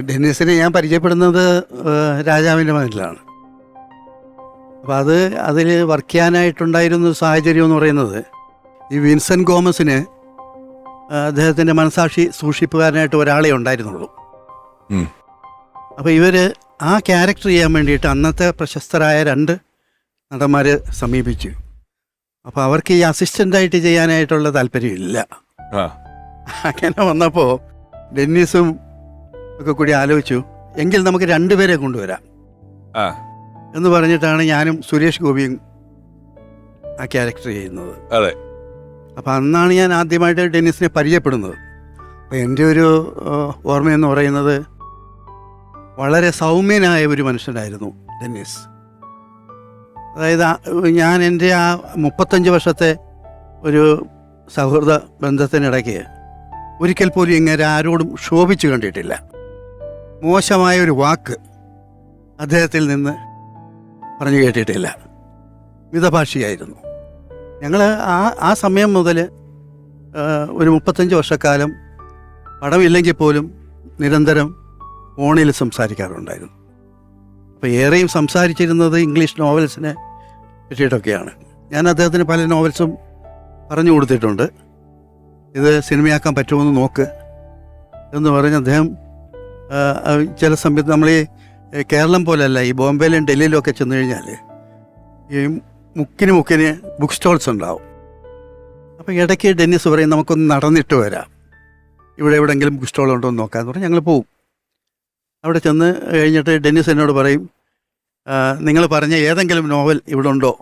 ഡെന്നിസിനെ ഞാൻ പരിചയപ്പെടുന്നത് രാജാവിൻ്റെ മകനിലാണ്. അപ്പോൾ അതിൽ വർക്ക് ചെയ്യാനായിട്ടുണ്ടായിരുന്ന സാഹചര്യം എന്ന് പറയുന്നത്, ഈ വിൻസെൻ്റ് ഗോമസിന് അദ്ദേഹത്തിൻ്റെ മനസാക്ഷി സൂക്ഷിപ്പുകാരനായിട്ട് ഒരാളെ ഉണ്ടായിരുന്നുള്ളൂ. അപ്പോൾ ഇവർ ആ ക്യാരക്ടർ ചെയ്യാൻ വേണ്ടിയിട്ട് അന്നത്തെ പ്രശസ്തരായ 2 നടന്മാർ സമീപിച്ചു. അപ്പോൾ അവർക്ക് ഈ അസിസ്റ്റൻ്റായിട്ട് ചെയ്യാനായിട്ടുള്ള താല്പര്യമില്ല. അങ്ങനെ വന്നപ്പോൾ ഡെന്നിസും ഒക്കെ കൂടി ആലോചിച്ചു, എങ്കിൽ നമുക്ക് 2 പേരെ കൊണ്ടുവരാം എന്ന് പറഞ്ഞിട്ടാണ് ഞാനും സുരേഷ് ഗോപിയും ആ ക്യാരക്ടർ ചെയ്യുന്നത്. അതെ. അപ്പം അന്നാണ് ഞാൻ ആദ്യമായിട്ട് ഡെന്നിസിനെ പരിചയപ്പെടുന്നത്. അപ്പം എൻ്റെ ഒരു ഓർമ്മയെന്ന് പറയുന്നത്, വളരെ സൗമ്യനായ ഒരു മനുഷ്യനായിരുന്നു ഡെന്നിസ്. അതായത് ഞാൻ എൻ്റെ ആ 35 വർഷത്തെ ഒരു സൗഹൃദ ബന്ധത്തിനിടയ്ക്ക് ഒരിക്കൽ പോലും ഇങ്ങനെ ആരോടും ശോഭിച്ചു കണ്ടിട്ടില്ല. മോശമായ ഒരു വാക്ക് അദ്ദേഹത്തിൽ നിന്ന് പറഞ്ഞു കേട്ടിട്ടില്ല. മിതഭാഷിയായിരുന്നു. ഞങ്ങൾ ആ സമയം മുതൽ ഒരു 35 വർഷക്കാലം പടമില്ലെങ്കിൽ പോലും നിരന്തരം ഫോണിൽ സംസാരിക്കാറുണ്ടായിരുന്നു. അപ്പോൾ ഏറെയും സംസാരിച്ചിരുന്നത് ഇംഗ്ലീഷ് നോവൽസിനെ പറ്റിയിട്ടൊക്കെയാണ്. ഞാൻ അദ്ദേഹത്തിന് പല നോവൽസും പറഞ്ഞു കൊടുത്തിട്ടുണ്ട്. ഇത് സിനിമയാക്കാൻ പറ്റുമെന്ന് നോക്ക് എന്ന് പറഞ്ഞ് അദ്ദേഹം ചില സമയത്ത് നമ്മൾ ഈ കേരളം പോലെയല്ല, ഈ ബോംബെയിലും ഡൽഹിയിലും ഒക്കെ ചെന്ന് കഴിഞ്ഞാൽ ഈ മുക്കിന് ബുക്ക് സ്റ്റോൾസ് ഉണ്ടാവും. അപ്പോൾ ഇടയ്ക്ക് ഡെന്നിസ് പറയും, നമുക്കൊന്ന് നടന്നിട്ട് വരാം, ഇവിടെ എവിടെയെങ്കിലും ബുക്ക് സ്റ്റോൾ ഉണ്ടോ എന്ന് നോക്കാമെന്ന് പറഞ്ഞ് ഞങ്ങൾ പോവും. അവിടെ ചെന്ന് കഴിഞ്ഞിട്ട് ഡെന്നിസ് എന്നോട് പറയും, നിങ്ങൾ പറഞ്ഞ ഏതെങ്കിലും നോവൽ ഇവിടെ ഉണ്ടോ